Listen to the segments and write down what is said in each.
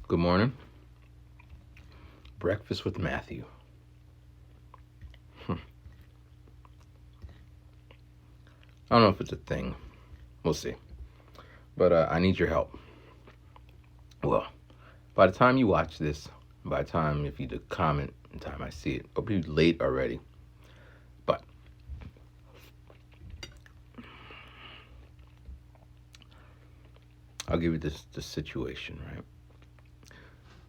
Good morning. Breakfast with Matthew. I don't know if it's a thing. We'll see. But I need your help. Well, by the time you watch this, by the time if you do comment, the time I see it, it'll be late already. But I'll give you this situation, right?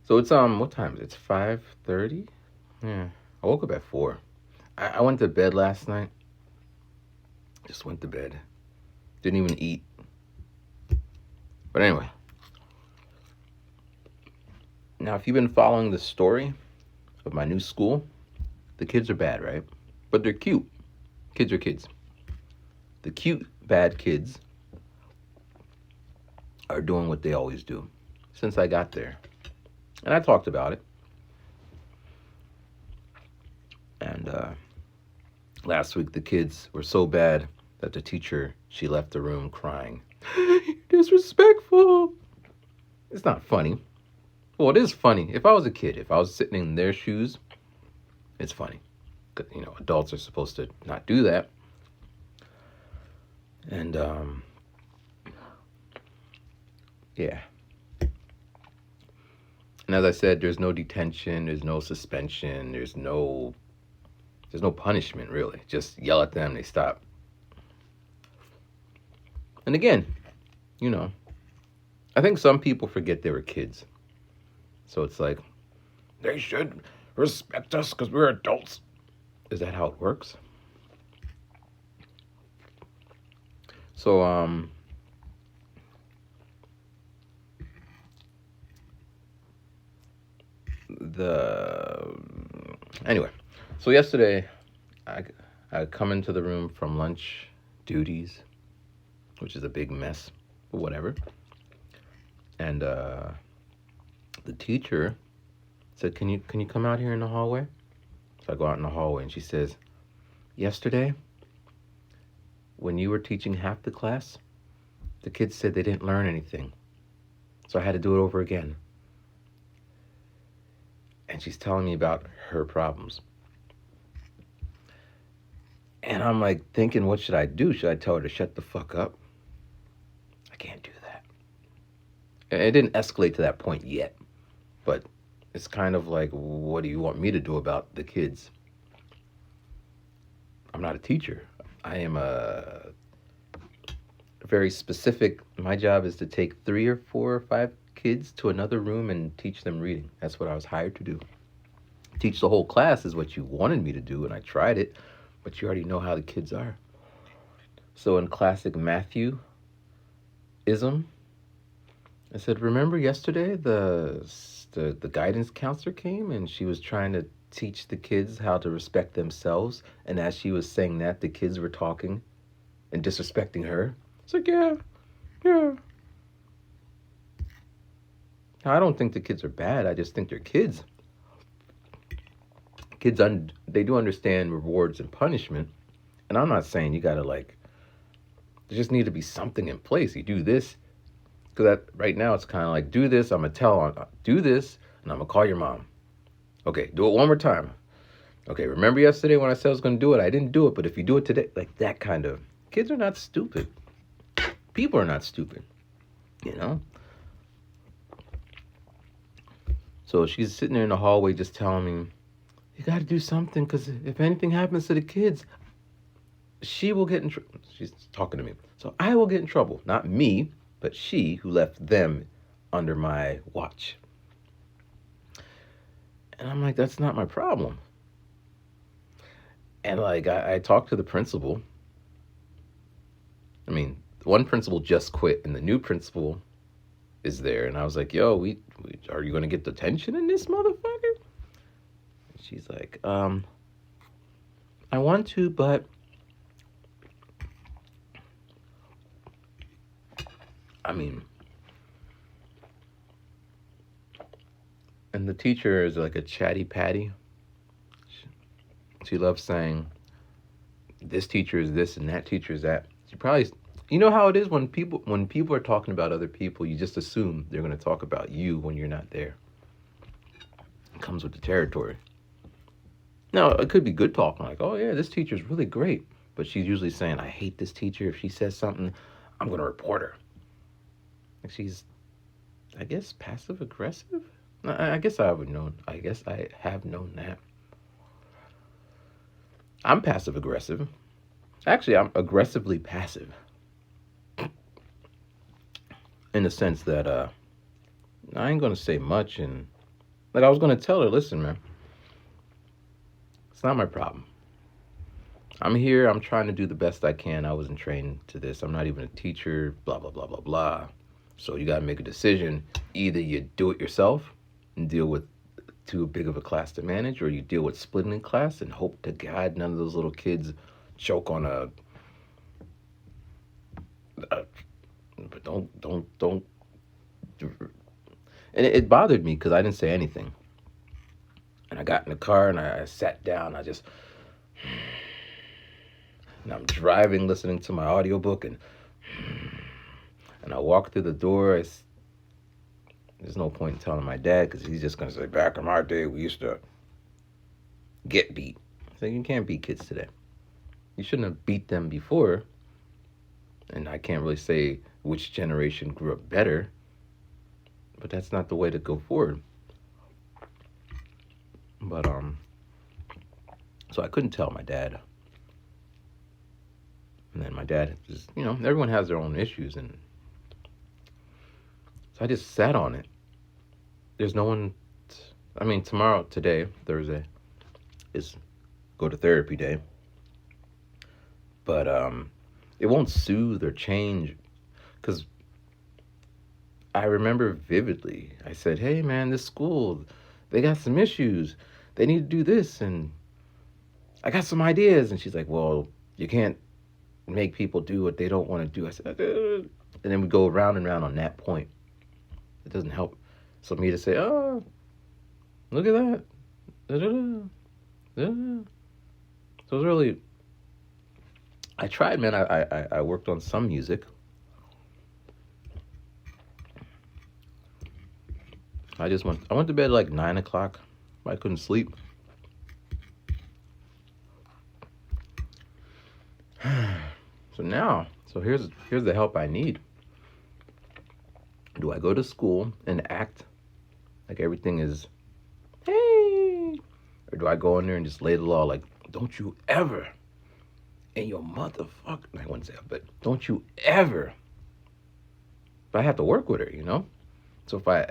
So it's what time is it? It's 5:30? Yeah. I woke up at 4. I went to bed last night. Just went to bed. Didn't even eat. But anyway. Now, if you've been following the story of my new school, the kids are bad, right? But they're cute. Kids are kids. The cute, bad kids are doing what they always do since I got there. And I talked about it. And last week, the kids were so bad that the teacher, she left the room crying. Disrespectful. It's not funny. Well, it is funny. If I was a kid, if I was sitting in their shoes, it's funny. You know, adults are supposed to not do that. And, yeah. And as I said, there's no detention, there's no suspension, there's no punishment, really. Just yell at them, they stop. And again, you know, I think some people forget they were kids. So it's like, they should respect us because we're adults. Is that how it works? So, anyway, so yesterday I come into the room from lunch duties, which is a big mess, but whatever. And the teacher said, "Can you come out here in the hallway?" So I go out in the hallway, and she says, "Yesterday, when you were teaching half the class, the kids said they didn't learn anything, so I had to do it over again." And she's telling me about her problems. And I'm like thinking, what should I do? Should I tell her to shut the fuck up? I can't do that. And it didn't escalate to that point yet. But it's kind of like, what do you want me to do about the kids? I'm not a teacher. I am a very specific, my job is to take 3 or 4 or 5 kids to another room and teach them reading. That's what I was hired to do. Teach the whole class is what you wanted me to do, and I tried it, but you already know how the kids are. So in classic Matthew-ism, I said, remember yesterday the guidance counselor came and she was trying to teach the kids how to respect themselves, and as she was saying that, the kids were talking and disrespecting her. It's like, yeah. Now, I don't think the kids are bad. I just think they're kids. Kids, they do understand rewards and punishment. And I'm not saying you got to there just need to be something in place. You do this. Because right now it's kind of like, do this, I'm going to do this, and I'm going to call your mom. Okay, do it one more time. Okay, remember yesterday when I said I was going to do it? I didn't do it, but if you do it today, like that kind of. Kids are not stupid. People are not stupid, you know? So she's sitting there in the hallway just telling me, you got to do something because if anything happens to the kids, she will get in trouble. She's talking to me. So I will get in trouble. Not me, but she who left them under my watch. And I'm like, that's not my problem. And I talked to the principal. I mean, one principal just quit and the new principal is there. And I was like, yo, are you going to get detention in this motherfucker? And she's like, I want to, but I mean, and the teacher is like a chatty patty. She loves saying, this teacher is this and that teacher is that. She probably You know how it is when people are talking about other people, you just assume they're going to talk about you when you're not there. It comes with the territory. Now, it could be good talking, like, oh yeah, this teacher's really great. But she's usually saying, I hate this teacher. If she says something, I'm going to report her. Like she's, I guess, passive aggressive? I guess I would know. I guess I have known that. I'm passive aggressive. Actually, I'm aggressively passive in the sense that I ain't going to say much. And like I was going to tell her, listen, man, it's not my problem. I'm here. I'm trying to do the best I can. I wasn't trained to this. I'm not even a teacher, blah, blah, blah, blah, blah. So you got to make a decision. Either you do it yourself and deal with too big of a class to manage, or you deal with splitting in class and hope to God none of those little kids choke on a but don't. And it bothered me because I didn't say anything. And I got in the car and I sat down. And I'm driving, listening to my audiobook, and I walk through the door. There's no point in telling my dad because he's just gonna say, back in my day, we used to get beat. So you can't beat kids today. You shouldn't have beat them before. And I can't really say which generation grew up better, but that's not the way to go forward. But so I couldn't tell my dad. And then my dad just, everyone has their own issues, and so I just sat on it. There's no one. Today, Thursday, is go to therapy day. But it won't soothe or change, because I remember vividly. I said, hey man, this school, they got some issues. They need to do this, and I got some ideas. And she's like, well, you can't make people do what they don't want to do. I said, and then we go round and round on that point. It doesn't help. So me to say, oh, look at that. So it's really, I tried, man. I worked on some music. I went to bed at like 9 o'clock. I couldn't sleep. So here's the help I need. Do I go to school and act like everything is, hey? Or do I go in there and just lay the law like, don't you ever, in your motherfucker, I wouldn't say that, but don't you ever. But I have to work with her, So if I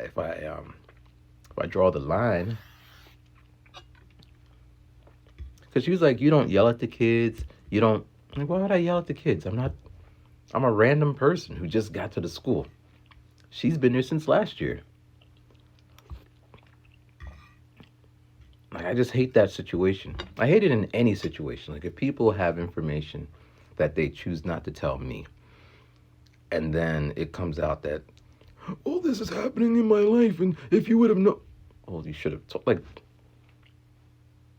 draw the line, because she was like, you don't yell at the kids. You don't. I'm like, why would I yell at the kids? I'm a random person who just got to the school. She's been there since last year. Like, I just hate that situation. I hate it in any situation. Like, if people have information that they choose not to tell me, and then it comes out that, oh, this is happening in my life, and if you would have known, oh, you should have told. Like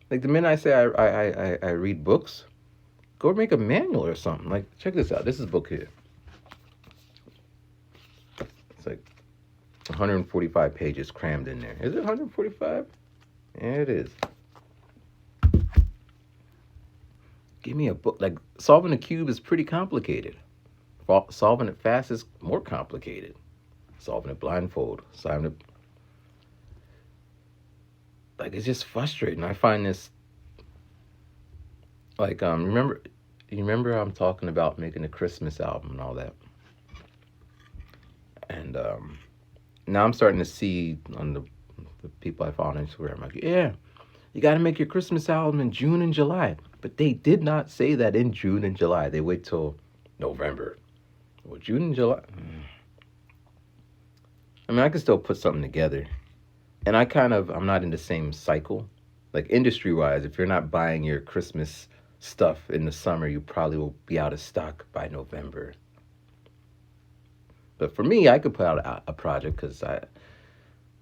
the minute I say I read books, go make a manual or something. Like, check this out. This is a book here. It's like 145 pages crammed in there. Is it 145? Yeah, it is. Give me a book. Like, solving a cube is pretty complicated. Solving it fast is more complicated. Solving it blindfold. Solving it... Like, it's just frustrating. I find this... Like, you remember I'm talking about making a Christmas album and all that? And now I'm starting to see on the people I follow on Instagram, like, yeah, you got to make your Christmas album in June and July. But they did not say that in June and July. They wait till November. Well, June and July. I can still put something together. And I'm not in the same cycle. Like, industry-wise, if you're not buying your Christmas stuff in the summer, you probably will be out of stock by November. But for me, I could put out a project because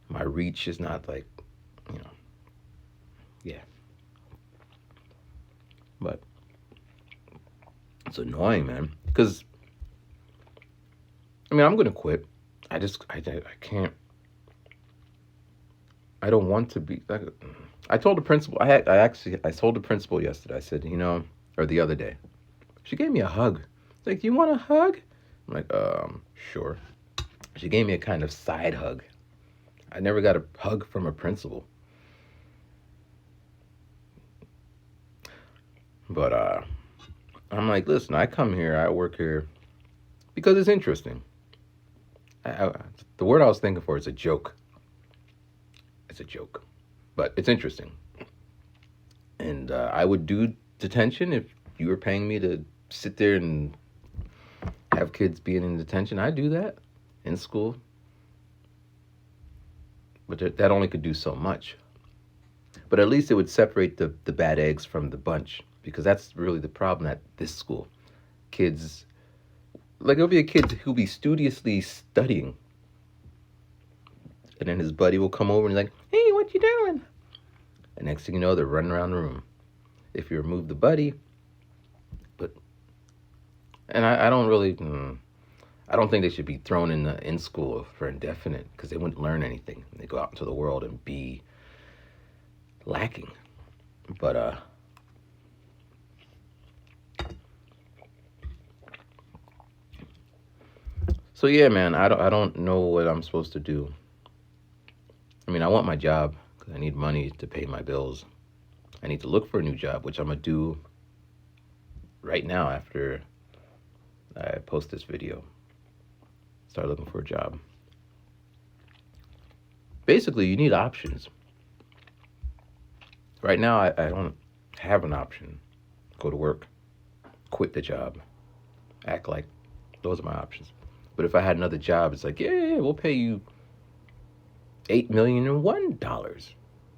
my reach is not like, yeah. But it's annoying, man, because I mean, I'm going to quit. I can't, I don't want to be, I told the principal, I told the principal yesterday, I said, or the other day, she gave me a hug. Like, you want a hug? I'm like, sure. She gave me a kind of side hug. I never got a hug from a principal. But I'm like, listen, I come here, I work here because it's interesting. The word I was thinking for is a joke. It's a joke, but it's interesting. And I would do detention if you were paying me to sit there and have kids being in detention. I'd do that in school. But that only could do so much. But at least it would separate the bad eggs from the bunch, because that's really the problem at this school. Kids, like, there'll be a kid who'll be studiously studying, and then his buddy will come over and he's like, hey, what you doing? And next thing you know, they're running around the room. If you remove the buddy, and I don't really, I don't think they should be thrown in school for indefinite, because they wouldn't learn anything. They go out into the world and be lacking. But so yeah, man, I don't know what I'm supposed to do. I mean, I want my job because I need money to pay my bills. I need to look for a new job, which I'm gonna do right now after I post this video. Start looking for a job. Basically, you need options. Right now, I don't have an option. Go to work, quit the job, act like those are my options. But if I had another job, it's like, yeah, we'll pay you $8,001,001.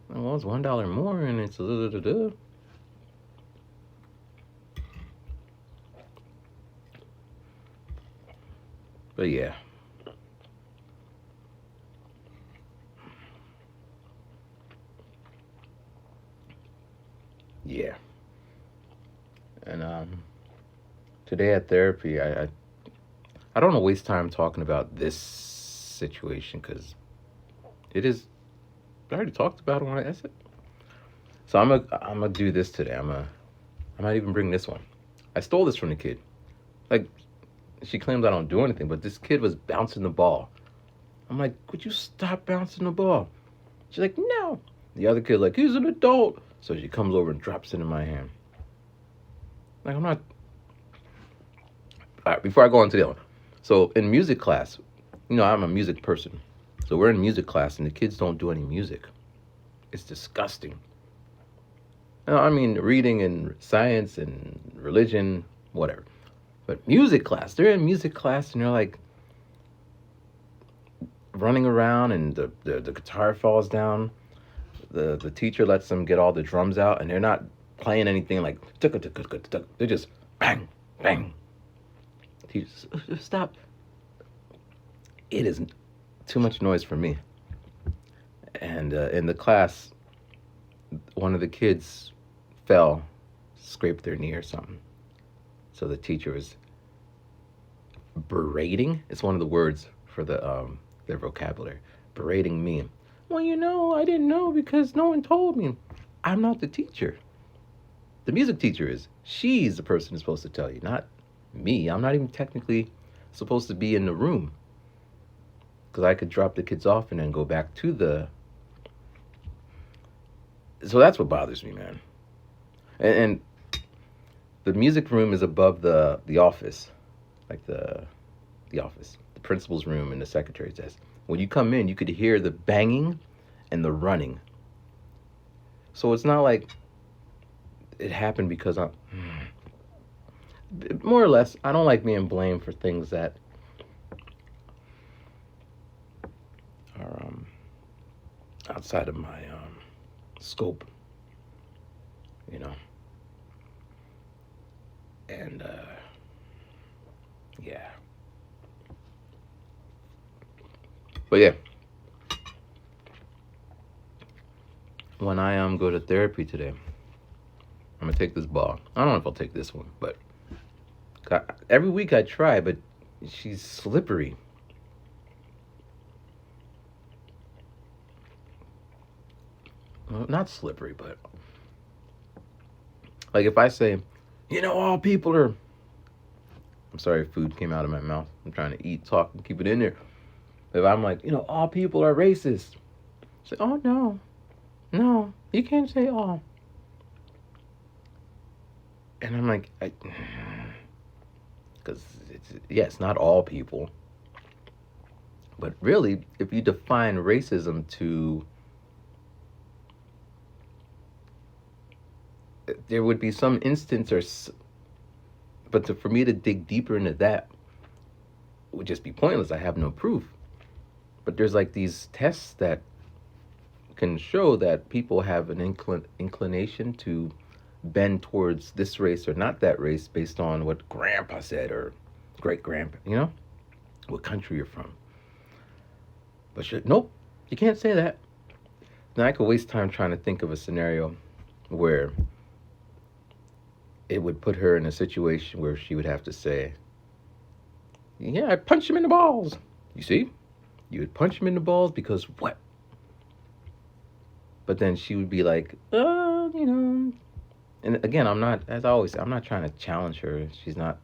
Well, it's $1 more, and it's But yeah. Yeah. And today at therapy, I don't want to waste time talking about this situation, because it is. I already talked about it when I asked it. So I'm gonna do this today. I might even bring this one. I stole this from the kid. Like, she claims I don't do anything, but this kid was bouncing the ball. I'm like, would you stop bouncing the ball? She's like, no. The other kid, like, he's an adult. So she comes over and drops it in my hand. Like, I'm not. All right, before I go on to the other one. So in music class, I'm a music person. So we're in music class and the kids don't do any music. It's disgusting. I mean, reading and science and religion, whatever. But music class, they're in music class and they're like running around, and the guitar falls down. The teacher lets them get all the drums out, and they're not playing anything like they're just bang, bang. Teacher, stop. It is too much noise for me. And in the class, one of the kids fell, scraped their knee or something. So the teacher was berating. It's one of the words for their vocabulary. Berating me. Well, I didn't know because no one told me. I'm not the teacher. The music teacher is. She's the person who's supposed to tell you, not me. I'm not even technically supposed to be in the room, because I could drop the kids off and then go back to the. So that's what bothers me, man. And the music room is above the office, like the office, the principal's room and the secretary's desk. When you come in, you could hear the banging and the running. So it's not like it happened because I'm. More or less, I don't like being blamed for things that are outside of my scope, and yeah. But yeah, when I go to therapy today, I'm gonna take this ball. I don't know if I'll take this one, but every week I try, but she's slippery. Well, not slippery, but like if I say, all people are. I'm sorry, food came out of my mouth. I'm trying to eat, talk, and keep it in there. If I'm like, all people are racist. Say, oh no, no, you can't say all. And I'm like, because it's not all people. But really, if you define racism to, there would be some instance but for me to dig deeper into that would just be pointless. I have no proof. But there's like these tests that can show that people have an inclination to bend towards this race or not that race based on what grandpa said or great grandpa, what country you're from. But nope, you can't say that. Now I could waste time trying to think of a scenario where it would put her in a situation where she would have to say, yeah, I punch him in the balls. You see? You would punch him in the balls because what? But then she would be like, And again, I'm not, as always, I'm not trying to challenge her. She's not,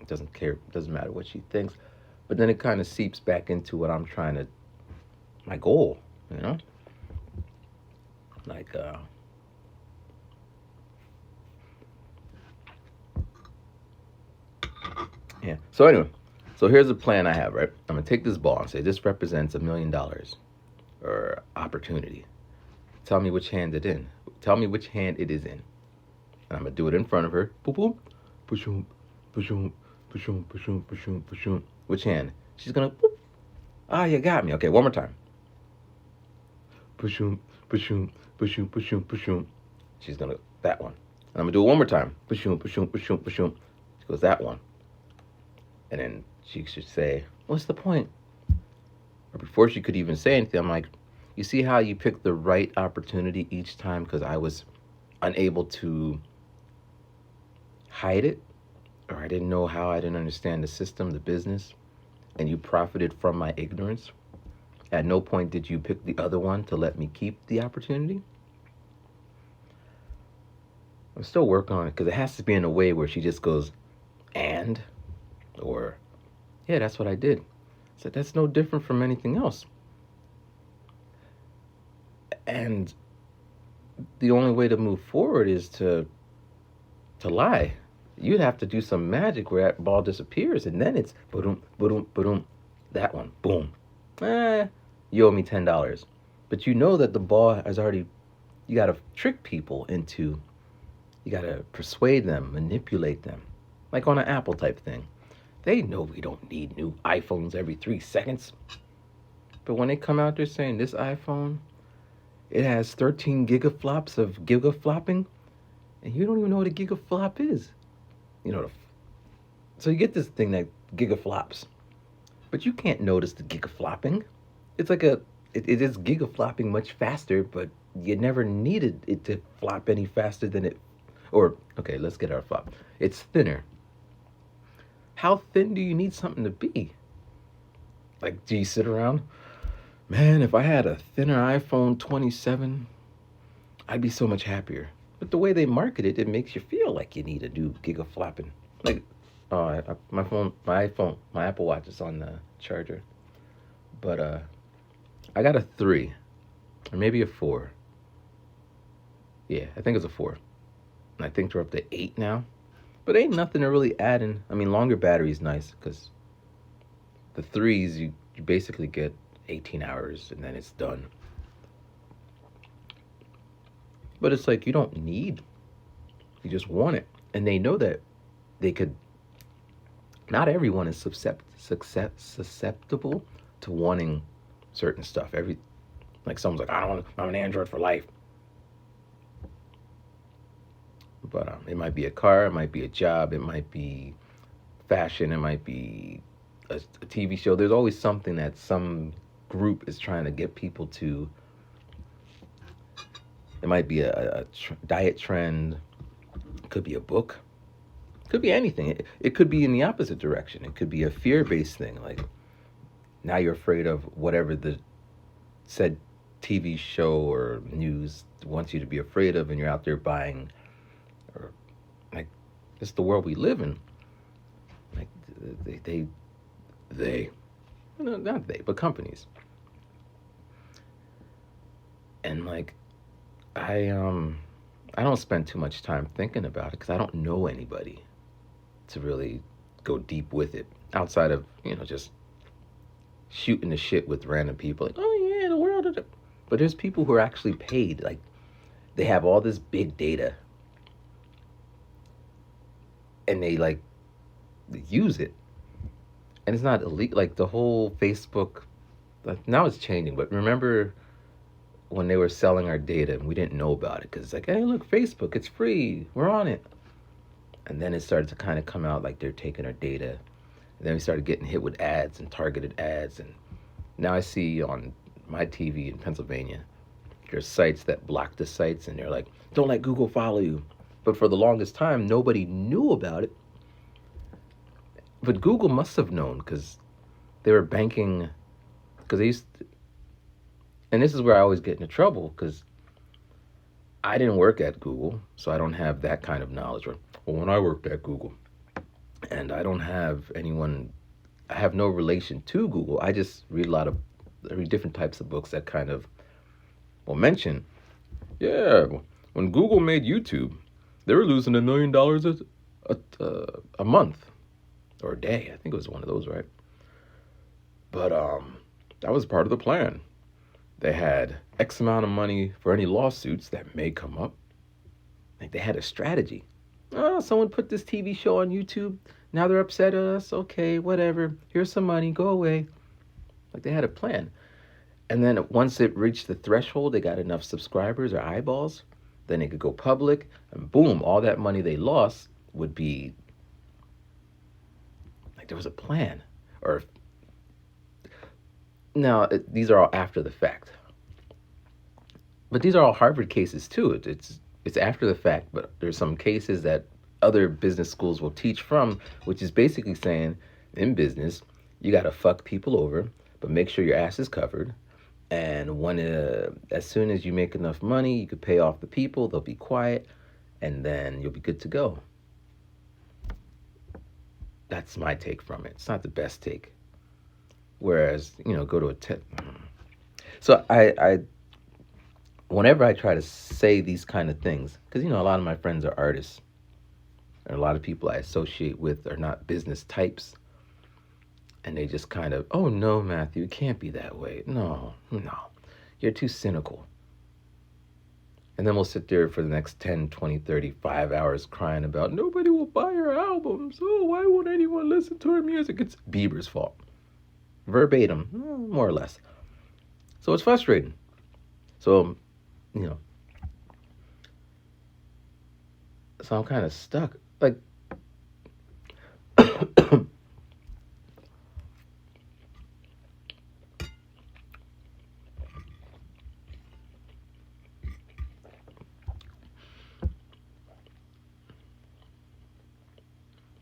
it doesn't care, it doesn't matter what she thinks. But then it kind of seeps back into what I'm trying to, my goal, Like, yeah. So anyway, so here's the plan I have, right? I'm going to take this ball and say, this represents $1 million or opportunity. Tell me which hand it in. Tell me which hand it is in. And I'm going to do it in front of her. Boop, boop. Push-oom, push-oom, push-oom, push-oom, push-oom, push-oom. Which hand? She's going to, boop. Ah, you got me. Okay, one more time. Push-oom, push-oom, push-oom, push-oom, push-oom. She's going to, that one. And I'm going to do it one more time. Push-oom, push-oom, push-oom, push-oom. She goes, that one. And then she should say, what's the point? Or before she could even say anything, I'm like, you see how you picked the right opportunity each time because I was unable to hide it? Or I didn't know how, I didn't understand the system, the business, and you profited from my ignorance? At no point did you pick the other one to let me keep the opportunity? I'm still working on it because it has to be in a way where she just goes, and? Or, yeah, that's what I did. I said, that's no different from anything else. And the only way to move forward is to lie. You'd have to do some magic where that ball disappears, and then it's boom, boom, boom, that one, boom. You owe me $10. But you know that the ball has already, you got to trick people into, you got to persuade them, manipulate them, like on an Apple type thing. They know we don't need new iPhones every 3 seconds. But when they come out there saying this iPhone, it has 13 gigaflops of gigaflopping, and you don't even know what a gigaflop is. So you get this thing that gigaflops, but you can't notice the gigaflopping. It's like it is gigaflopping much faster, but you never needed it to flop any faster than it, or, okay, let's get our flop. It's thinner. How thin do you need something to be? Like, do you sit around? Man, if I had a thinner iPhone 27, I'd be so much happier. But the way they market it, it makes you feel like you need a new gigaflopping. Like, my Apple Watch is on the charger. But I got a 3, or maybe a 4. Yeah, I think it's a 4. And I think they're up to 8 now. But ain't nothing to really add in. I mean, longer battery's nice because the 3s, you basically get 18 hours and then it's done. But it's like you don't need, you just want it. And they know that they could, not everyone is susceptible to wanting certain stuff. Like someone's like, I'm an Android for life. But it might be a car, it might be a job, it might be fashion, it might be a TV show. There's always something that some group is trying to get people to. It might be a diet trend. It could be a book. Could be anything. It could be in the opposite direction. It could be a fear-based thing. Like now you're afraid of whatever the said TV show or news wants you to be afraid of, and you're out there buying, or like it's the world we live in. Like they no, not they, but companies. And like I don't spend too much time thinking about it because I don't know anybody to really go deep with it outside of just shooting the shit with random people. Like, oh yeah, the world. But there's people who are actually paid. Like they have all this big data, and they use it, and it's not elite. Like the whole Facebook. Like, now it's changing, but remember when they were selling our data and we didn't know about it because it's like, hey, look, Facebook, it's free, we're on it. And then it started to kind of come out like they're taking our data. And then we started getting hit with ads and targeted ads. And now I see on my TV in Pennsylvania, there's sites that block the sites and they're like, don't let Google follow you. But for the longest time, nobody knew about it. But Google must have known because they were banking, because they used to, and this is where I always get into trouble because I didn't work at Google, so I don't have that kind of knowledge. Or, well, when I worked at Google, and I don't have anyone, I have no relation to Google. I just read different types of books that kind of will mention, yeah, when Google made YouTube, they were losing $1 million a month or a day. I think it was one of those, right? But that was part of the plan. They had X amount of money for any lawsuits that may come up. Like they had a strategy. Oh, someone put this TV show on YouTube. Now they're upset at us. Okay, whatever. Here's some money. Go away. Like they had a plan. And then once it reached the threshold, they got enough subscribers or eyeballs, then they could go public. And boom, all that money they lost would be like there was a plan. Or now, these are all after the fact. But these are all Harvard cases too. It's after the fact, but there's some cases that other business schools will teach from, which is basically saying, in business, you got to fuck people over, but make sure your ass is covered. And as soon as you make enough money, you could pay off the people, they'll be quiet, and then you'll be good to go. That's my take from it. It's not the best take. Whereas, go to a tip. So I whenever I try to say these kind of things, because, a lot of my friends are artists, and a lot of people I associate with are not business types, and they just kind of, oh, no, Matthew, it can't be that way. No, you're too cynical. And then we'll sit there for the next 10, 20, 35 hours crying about, nobody will buy our albums. Oh, why won't anyone listen to our music? It's Bieber's fault. Verbatim, more or less. So it's frustrating. So, so I'm kind of stuck. Like,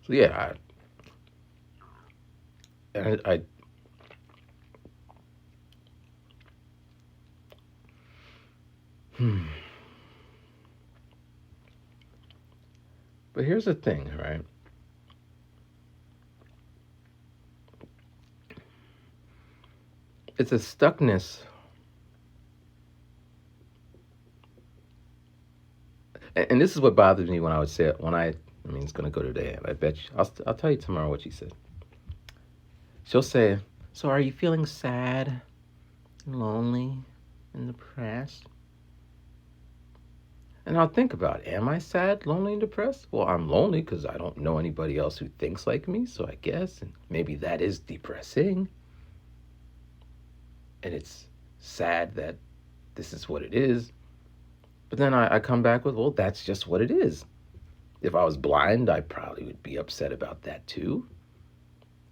so yeah, I But here's the thing, right? It's a stuckness. And this is what bothers me when I would say it, it's going to go today. I bet you, I'll tell you tomorrow what she said. She'll say, so are you feeling sad, lonely, and depressed? And I'll think about it. Am I sad, lonely, and depressed? Well, I'm lonely because I don't know anybody else who thinks like me, so I guess. And maybe that is depressing. And it's sad that this is what it is. But then I come back with, well, that's just what it is. If I was blind, I probably would be upset about that too.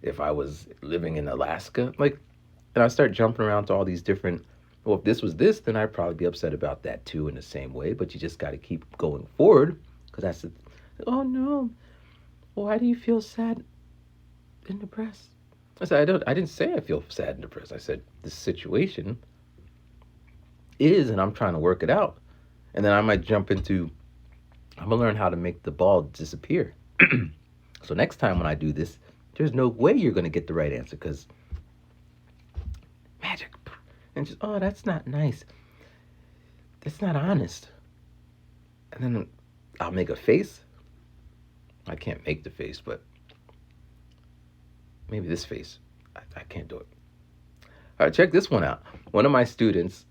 If I was living in Alaska, and I start jumping around to all these different, well, if this was this, then I'd probably be upset about that too in the same way. But you just got to keep going forward because oh no. well, why do you feel sad and depressed? I said, I didn't say I feel sad and depressed. I said, this situation is, and I'm trying to work it out. And then I might jump into, I'm going to learn how to make the ball disappear. So next time when I do this, there's no way you're going to get the right answer because magic. And just, oh, that's not nice. That's not honest. And then I'll make a face. I can't make the face, but maybe this face. I can't do it. All right, check this one out. One of my students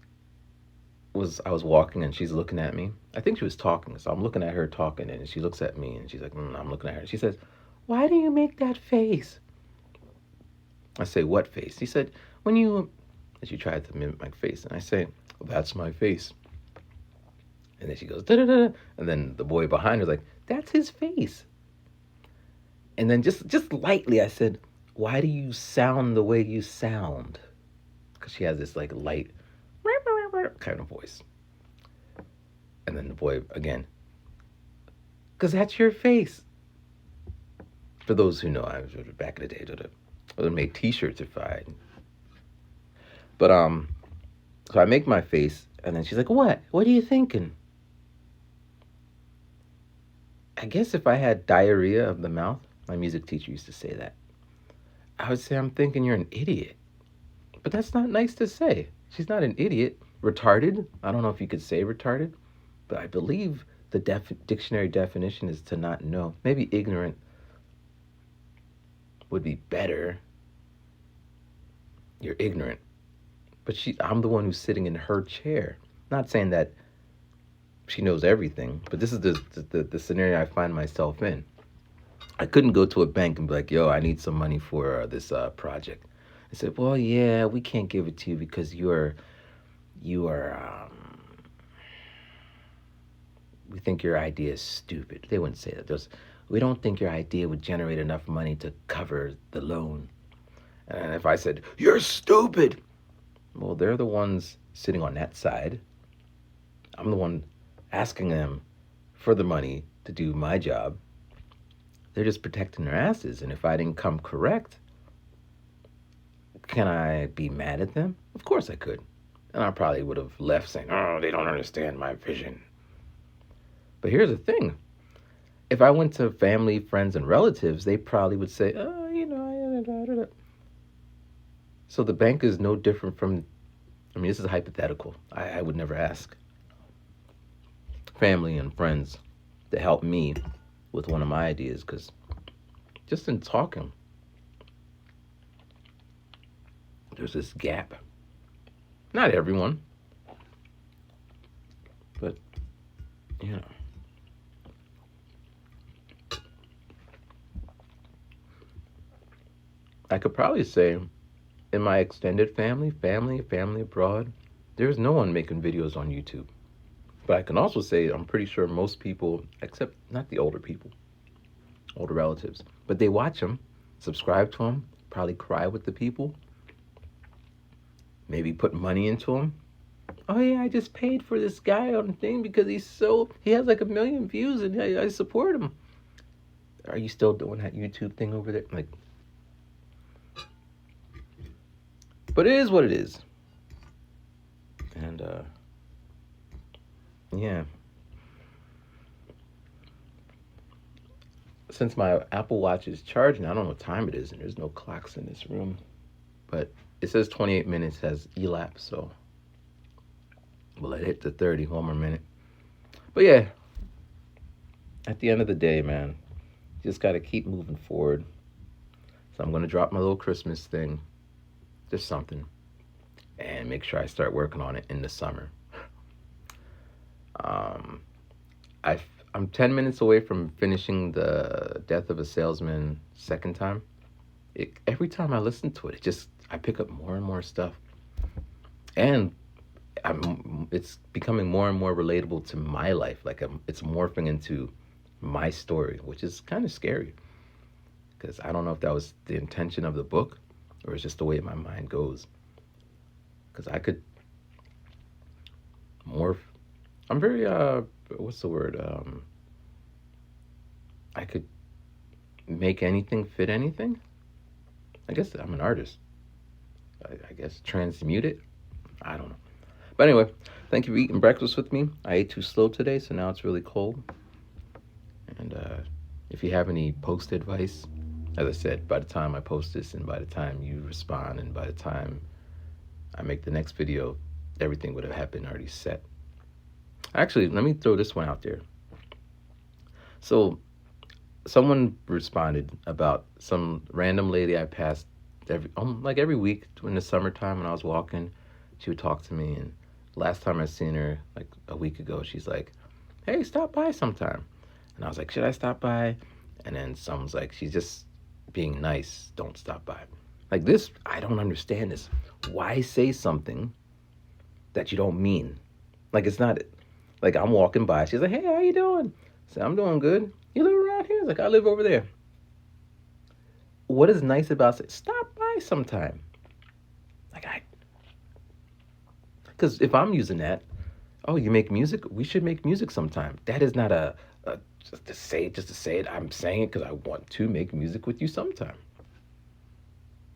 I was walking and she's looking at me. I think she was talking, so I'm looking at her talking, and she looks at me and she's like, I'm looking at her. She says, "Why do you make that face?" I say, "What face?" She said, "When you," and she tried to mimic my face, and I say, well, "That's my face." And then she goes, da da da, and then the boy behind her's like, "That's his face." And then just lightly, I said, "Why do you sound the way you sound?" Because she has this like light kind of voice. And then the boy again, "Because that's your face." For those who know, I was back in the day, I would make T-shirts if I. But so I make my face, and then she's like, "What? What are you thinking?" I guess if I had diarrhea of the mouth, my music teacher used to say that, I would say, "I'm thinking you're an idiot." But that's not nice to say. She's not an idiot. Retarded. I don't know if you could say retarded, but I believe the dictionary definition is to not know. Maybe ignorant would be better. You're ignorant. But I'm the one who's sitting in her chair. Not saying that she knows everything, but this is the scenario I find myself in. I couldn't go to a bank and be like, "Yo, I need some money for this project." I said, "Well, yeah, we can't give it to you because you are we think your idea is stupid." They wouldn't say that. We don't think your idea would generate enough money to cover the loan. And if I said, "You're stupid," well, they're the ones sitting on that side. I'm the one asking them for the money to do my job. They're just protecting their asses. And if I didn't come correct, can I be mad at them? Of course I could. And I probably would have left saying, "Oh, they don't understand my vision." But here's the thing. If I went to family, friends, and relatives, they probably would say, "Oh, you know." So the bank is no different from, I mean, this is hypothetical. I would never ask family and friends to help me with one of my ideas because just in talking, there's this gap. Not everyone, but, you know. I could probably say in my extended family abroad, there's no one making videos on YouTube. But I can also say I'm pretty sure most people, except not the older people, older relatives, but they watch them, subscribe to them, probably cry with the people, maybe put money into them. "Oh yeah, I just paid for this guy on the thing because he has like 1 million views and I support him." Are you still doing that YouTube thing over there? Like, but it is what it is. And yeah. Since my Apple Watch is charging, I don't know what time it is, and there's no clocks in this room, but it says 28 minutes has elapsed, so we'll let it hit the 30, one more minute. But yeah, at the end of the day, man, you just got to keep moving forward. So I'm going to drop my little Christmas thing, just something, and make sure I start working on it in the summer. Um, I'm 10 minutes away from finishing the Death of a Salesman second time. Every time I listen to it, I pick up more and more stuff. And it's becoming more and more relatable to my life. Like it's morphing into my story, which is kind of scary. Because I don't know if that was the intention of the book or it's just the way my mind goes. Because I could morph. I'm very, what's the word? I could make anything fit anything? I guess I'm an artist. I guess transmute it? I don't know. But anyway, thank you for eating breakfast with me. I ate too slow today, so now it's really cold. And if you have any post advice, as I said, by the time I post this and by the time you respond and by the time I make the next video, everything would have been already set. Actually, let me throw this one out there. So someone responded about some random lady I passed every week in the summertime when I was walking. She would talk to me, and last time I seen her, like a week ago, she's like, "Hey, stop by sometime." And I was like, "Should I stop by?" And then someone's like, "She's just being nice. Don't stop by." Like this, I don't understand this. Why say something that you don't mean? Like it's not like I'm walking by. She's like, "Hey, how you doing?" I said, "I'm doing good. You live around here?" It's like, "I live over there." What is nice about saying, "Stop by sometime"? Like because if I'm using that, "Oh, you make music? We should make music sometime." That is not a just to say it. I'm saying it because I want to make music with you sometime.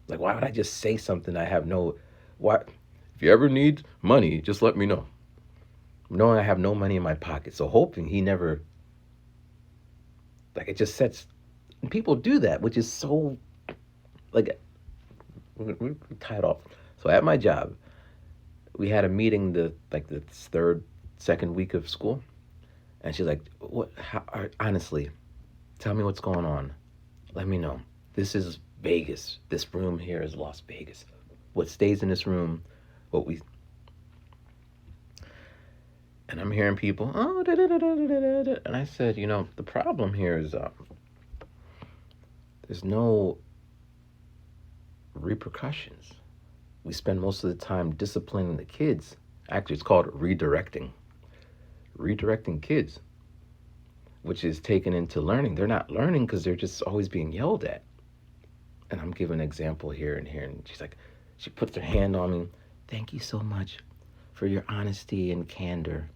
Like, why would I just say something I have no? Why? If you ever need money, just let me know. Knowing I have no money in my pocket, so hoping he never. Like it just sets. And people do that, which is so. Like, we tie it off. So at my job, we had a meeting the second week of school, and she's like, "What? Honestly, tell me what's going on. Let me know. This is Vegas. This room here is Las Vegas. What stays in this room, what we." And I'm hearing people, "Oh, da, da, da, da, da, da." And I said, the problem here is there's no repercussions. We spend most of the time disciplining the kids. Actually, it's called redirecting. Redirecting kids, which is taken into learning. They're not learning because they're just always being yelled at. And I'm giving an example here and here. And she's like, she puts her hand on me. "Thank you so much for your honesty and candor.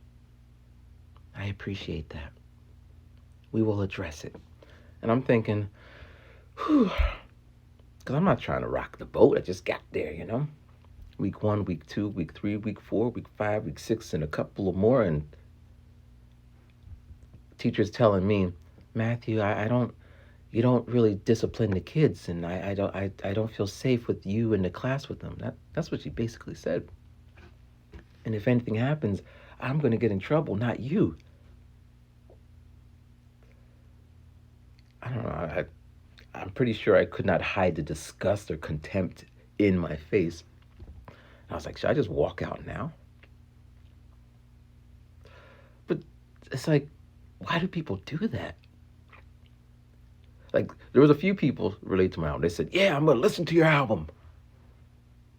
I appreciate that. We will address it." And I'm thinking, whew, because I'm not trying to rock the boat. I just got there, Week 1, week 2, week 3, week 4, week 5, week 6, and a couple of more. And teachers telling me, "Matthew, you don't really discipline the kids, and I don't feel safe with you in the class with them." That's what she basically said. And if anything happens, I'm going to get in trouble, not you. I don't know. I'm pretty sure I could not hide the disgust or contempt in my face. I was like, should I just walk out now? But it's like, why do people do that? Like, there was a few people related to my album. They said, "Yeah, I'm going to listen to your album."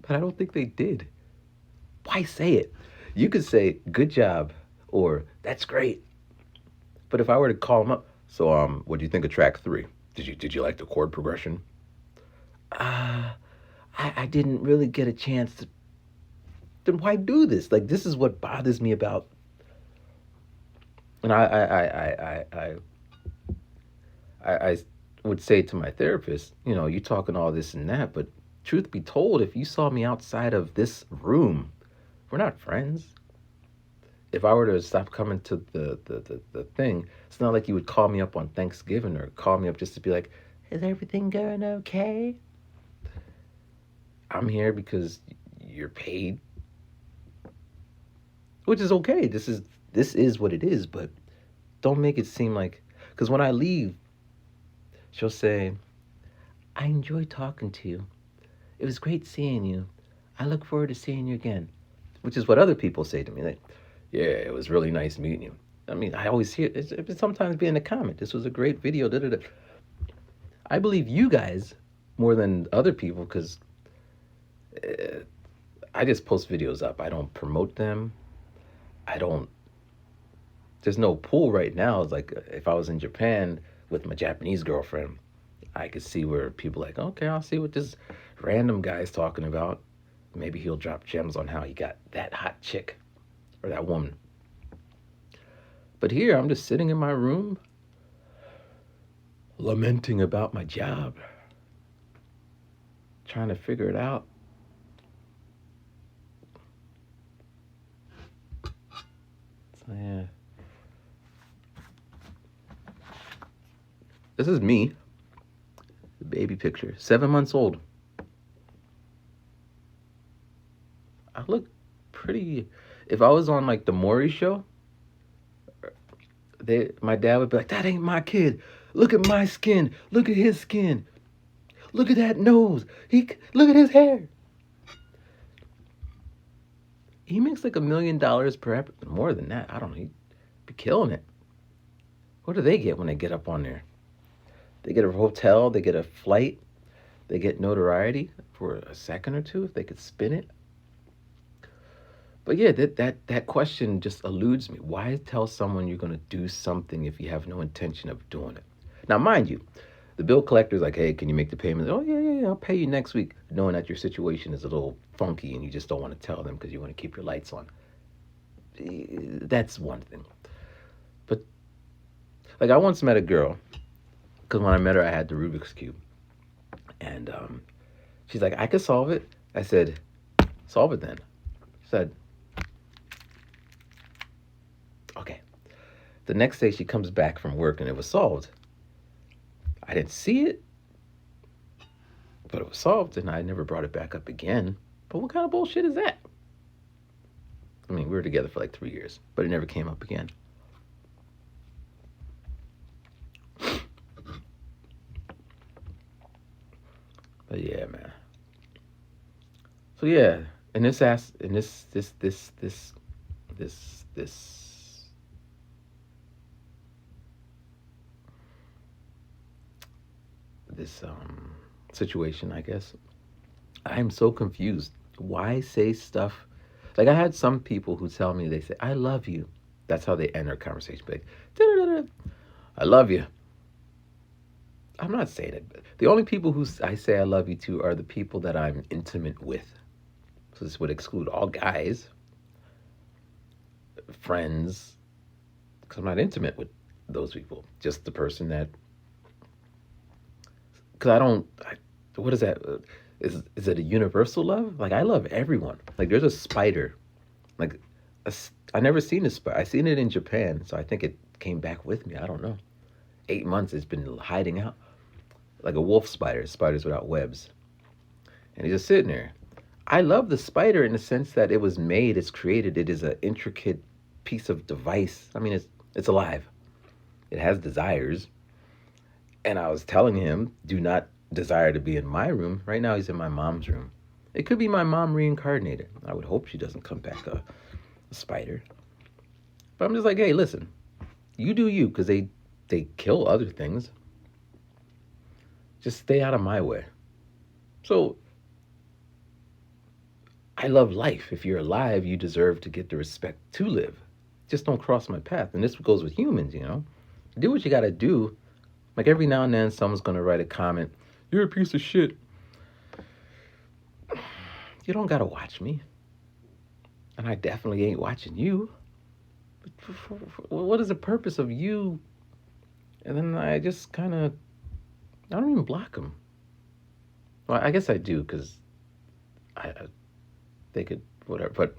But I don't think they did. Why say it? You could say, "Good job," or "That's great." But if I were to call them up, "So, what do you think of track 3? Did you like the chord progression?" I didn't really get a chance to. Then why do this? Like, this is what bothers me about. And I would say to my therapist, you talking all this and that, but truth be told, if you saw me outside of this room, we're not friends. If I were to stop coming to the thing, it's not like you would call me up on Thanksgiving or call me up just to be like, "Is everything going okay?" I'm here because you're paid, which is okay. This is what it is, but don't make it seem like, because when I leave, she'll say, "I enjoyed talking to you. It was great seeing you. I look forward to seeing you again," which is what other people say to me. Like, "Yeah, it was really nice meeting you." I mean, I always hear it sometimes be in the comment. "This was a great video." Da, da, da. I believe you guys more than other people because I just post videos up. I don't promote them. There's no pull right now. It's like if I was in Japan with my Japanese girlfriend, I could see where people are like, "Okay, I'll see what this random guy is talking about. Maybe he'll drop gems on how he got that hot chick or that woman." But here, I'm just sitting in my room, lamenting about my job, trying to figure it out. So, yeah. This is me, the baby picture, 7 months old. I look pretty. If I was on like the Maury show, my dad would be like, "That ain't my kid. Look at my skin. Look at his skin. Look at that nose. Look at his hair." He makes like $1 million per episode. More than that, I don't know. He'd be killing it. What do they get when they get up on there? They get a hotel. They get a flight. They get notoriety for a second or two if they could spin it. But yeah, that question just eludes me. Why tell someone you're going to do something if you have no intention of doing it? Now, mind you, the bill collector's like, "Hey, can you make the payment?" "Oh, yeah, I'll pay you next week," knowing that your situation is a little funky and you just don't want to tell them because you want to keep your lights on. That's one thing. But, like, I once met a girl, because when I met her, I had the Rubik's Cube. And she's like, "I could solve it." I said, "Solve it then." She said, "Okay." The next day she comes back from work and it was solved. I didn't see it, but it was solved and I never brought it back up again. But what kind of bullshit is that? I mean, we were together for like 3 years, but it never came up again. But yeah, man. So yeah, in this situation, I guess, I'm so confused. Why say stuff? Like, I had some people who tell me, they say, "I love you." That's how they end their conversation. Like, "Da-da-da-da. I love you." I'm not saying it. The only people who I say I love you to are the people that I'm intimate with. So this would exclude all guys, friends, because I'm not intimate with those people. Just the person that, because what is that? Is it a universal love? Like, I love everyone. Like, there's a spider. Like, I never seen this spider. I seen it in Japan, so I think it came back with me. I don't know. 8 months it's been hiding out. Like a wolf spider, spiders without webs. And he's just sitting there. I love the spider in the sense that it was made, it's created, it is an intricate piece of device. I mean, it's alive. It has desires. And I was telling him, do not desire to be in my room. Right now he's in my mom's room. It could be my mom reincarnated. I would hope she doesn't come back a spider. But I'm just like, hey, listen, you do you, because they kill other things. Just stay out of my way. So I love life. If you're alive, you deserve to get the respect to live. Just don't cross my path. And this goes with humans, you know. Do what you got to do. Like, every now and then someone's going to write a comment, "You're a piece of shit." You don't got to watch me. And I definitely ain't watching you. What is the purpose of you? And then I just kind of, I don't even block them. Well, I guess I do, because they could, whatever.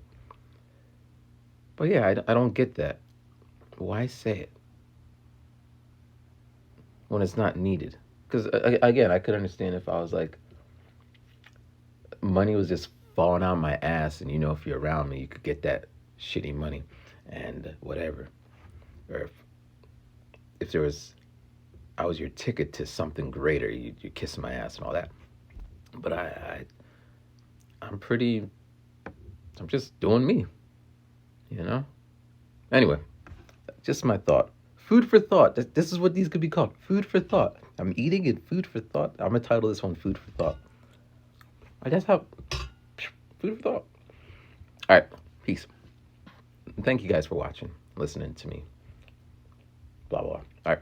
But yeah, I don't get that. Why say it when it's not needed? Because, again, I could understand if I was like, money was just falling out my ass, and, you know, if you're around me, you could get that shitty money and whatever. Or if there was, I was your ticket to something greater, you kiss my ass and all that. But I'm just doing me, you know? Anyway, just my thought. Food for thought. This is what these could be called. Food for thought. I'm eating it, food for thought. I'm going to title this one Food for Thought. That's how, food for thought. All right, peace. Thank you guys for watching, listening to me. Blah, blah. All right.